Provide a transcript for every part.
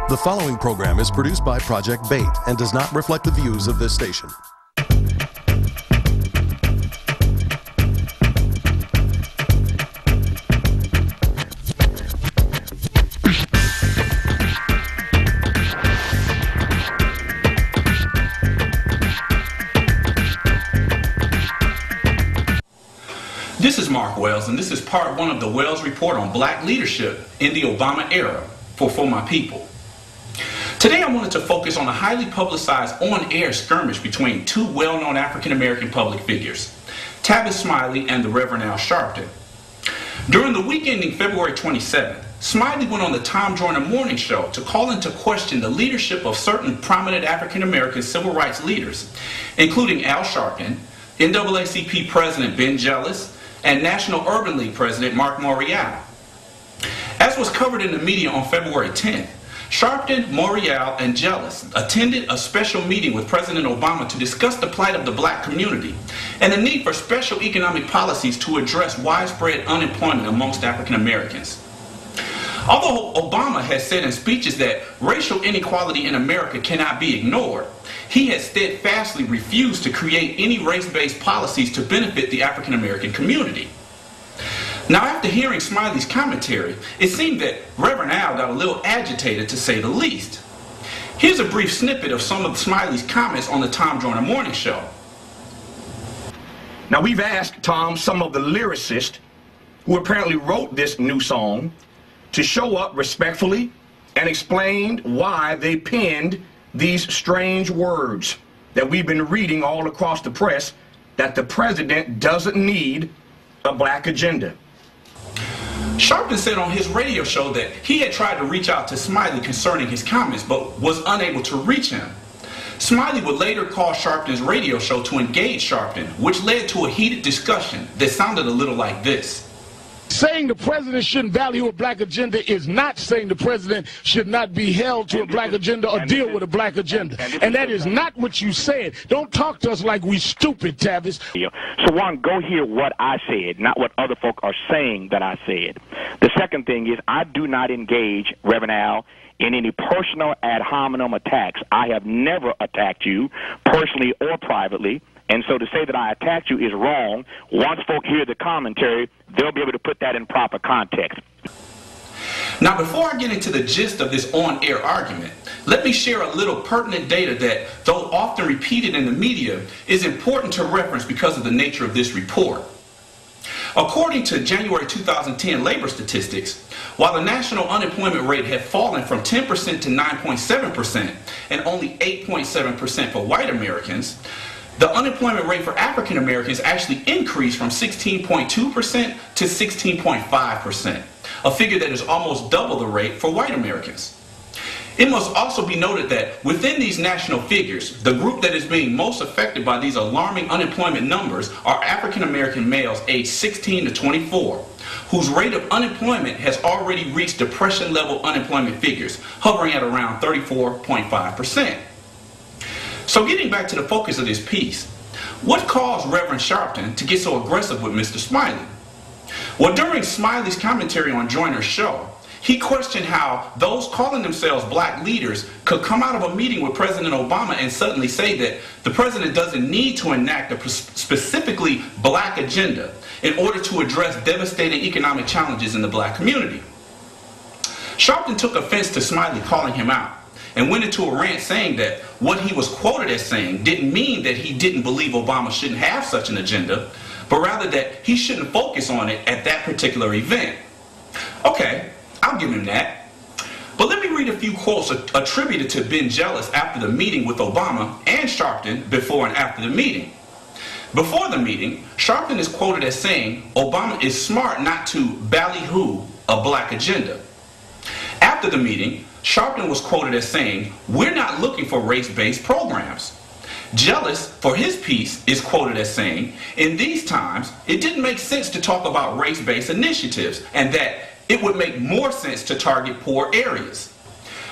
The following program is produced by Project Bait and does not reflect the views of this station. This is Mark Wells, and this is part one of the Wells Report on Black leadership in the Obama era for my people. Today I wanted to focus on a highly publicized on-air skirmish between two well-known African-American public figures, Tavis Smiley and the Reverend Al Sharpton. During the week ending February 27th, Smiley went on the Tom Joyner Morning Show to call into question the leadership of certain prominent African-American civil rights leaders, including Al Sharpton, NAACP President Ben Jealous, and National Urban League President Mark Morial. As was covered in the media on February 10th, Sharpton, Morial, and Jealous attended a special meeting with President Obama to discuss the plight of the black community and the need for special economic policies to address widespread unemployment amongst African Americans. Although Obama has said in speeches that racial inequality in America cannot be ignored, he has steadfastly refused to create any race-based policies to benefit the African American community. Now, after hearing Smiley's commentary, it seemed that Reverend Al got a little agitated, to say the least. Here's a brief snippet of some of Smiley's comments on the Tom Joyner Morning Show. Now, we've asked, Tom, some of the lyricists who apparently wrote this new song to show up respectfully and explain why they penned these strange words that we've been reading all across the press, that the president doesn't need a black agenda. Sharpton said on his radio show that he had tried to reach out to Smiley concerning his comments but was unable to reach him. Smiley would later call Sharpton's radio show to engage Sharpton, which led to a heated discussion that sounded a little like this. Saying the president shouldn't value a black agenda is not saying the president should not be held to a black agenda or deal with a black agenda. And that is not what you said. Don't talk to us like we stupid, Tavis. So one, go hear what I said, not what other folk are saying that I said. The second thing is I do not engage, Reverend Al, in any personal ad hominem attacks. I have never attacked you personally or privately. And so to say that I attacked you is wrong. Once folk hear the commentary, they'll be able to put that in proper context. Now, before I get into the gist of this on-air argument, let me share a little pertinent data that, though often repeated in the media, is important to reference because of the nature of this report. According to January 2010 labor statistics, while the national unemployment rate had fallen from 10% to 9.7% and only 8.7% for white Americans, the unemployment rate for African Americans actually increased from 16.2% to 16.5%, a figure that is almost double the rate for white Americans. It must also be noted that within these national figures, the group that is being most affected by these alarming unemployment numbers are African American males aged 16 to 24, whose rate of unemployment has already reached depression-level unemployment figures, hovering at around 34.5%. So getting back to the focus of this piece, what caused Reverend Sharpton to get so aggressive with Mr. Smiley? Well, during Smiley's commentary on Joyner's show, he questioned how those calling themselves black leaders could come out of a meeting with President Obama and suddenly say that the president doesn't need to enact a specifically black agenda in order to address devastating economic challenges in the black community. Sharpton took offense to Smiley calling him out and went into a rant saying that what he was quoted as saying didn't mean that he didn't believe Obama shouldn't have such an agenda, but rather that he shouldn't focus on it at that particular event. Okay, I'll give him that. But let me read a few quotes attributed to Ben Jealous after the meeting with Obama and Sharpton before and after the meeting. Before the meeting, Sharpton is quoted as saying, Obama is smart not to ballyhoo a black agenda. After the meeting, Sharpton was quoted as saying, we're not looking for race-based programs. Jealous, for his piece, is quoted as saying, in these times, it didn't make sense to talk about race-based initiatives and that it would make more sense to target poor areas.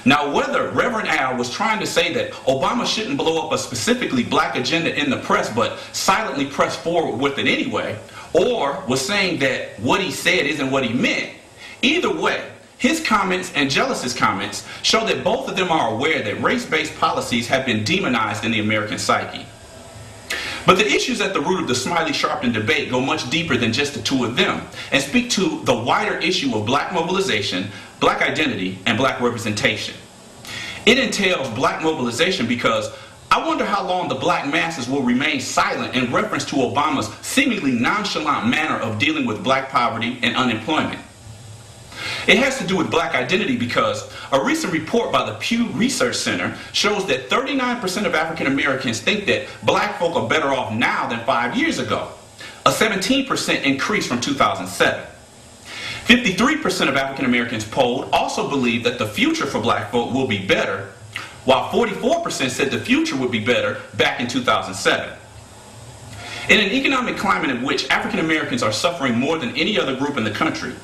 Now, whether Reverend Al was trying to say that Obama shouldn't blow up a specifically black agenda in the press but silently press forward with it anyway, or was saying that what he said isn't what he meant, either way, his comments and Jealous's comments show that both of them are aware that race-based policies have been demonized in the American psyche. But the issues at the root of the Smiley-Sharpton debate go much deeper than just the two of them and speak to the wider issue of black mobilization, black identity, and black representation. It entails black mobilization because I wonder how long the black masses will remain silent in reference to Obama's seemingly nonchalant manner of dealing with black poverty and unemployment. It has to do with black identity because a recent report by the Pew Research Center shows that 39% of African Americans think that black folk are better off now than 5 years ago, a 17% increase from 2007. 53% of African Americans polled also believe that the future for black folk will be better, while 44% said the future would be better back in 2007. In an economic climate in which African Americans are suffering more than any other group in the country,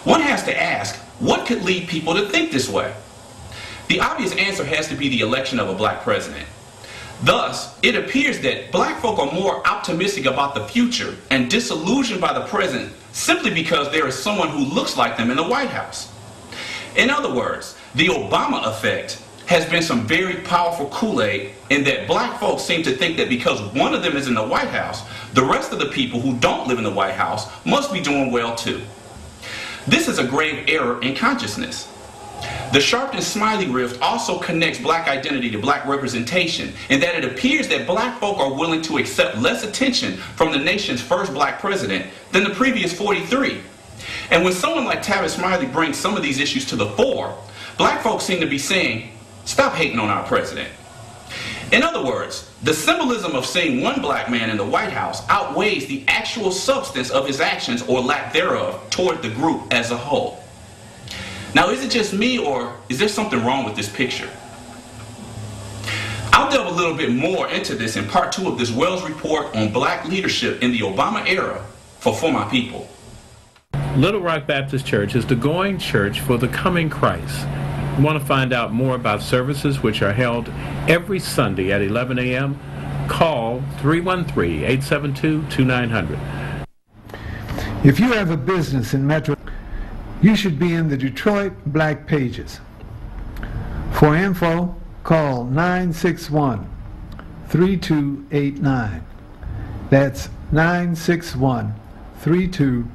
one has to ask, what could lead people to think this way? The obvious answer has to be the election of a black president. Thus, it appears that black folk are more optimistic about the future and disillusioned by the present simply because there is someone who looks like them in the White House. In other words, the Obama effect has been some very powerful Kool-Aid in that black folks seem to think that because one of them is in the White House, the rest of the people who don't live in the White House must be doing well too. This is a grave error in consciousness. The Sharpton-Smiley rift also connects black identity to black representation in that it appears that black folk are willing to accept less attention from the nation's first black president than the previous 43. And when someone like Tavis Smiley brings some of these issues to the fore, black folks seem to be saying, stop hating on our president. In other words, the symbolism of seeing one black man in the White House outweighs the actual substance of his actions or lack thereof toward the group as a whole. Now, is it just me, or is there something wrong with this picture? I'll delve a little bit more into this in part 2 of this Wells report on black leadership in the Obama era for My People. Little Rock Baptist Church is the going church for the coming Christ. You want to find out more about services which are held every Sunday at 11 a.m., call 313-872-2900. If you have a business in Metro, you should be in the Detroit Black Pages. For info, call 961-3289. That's 961-3289.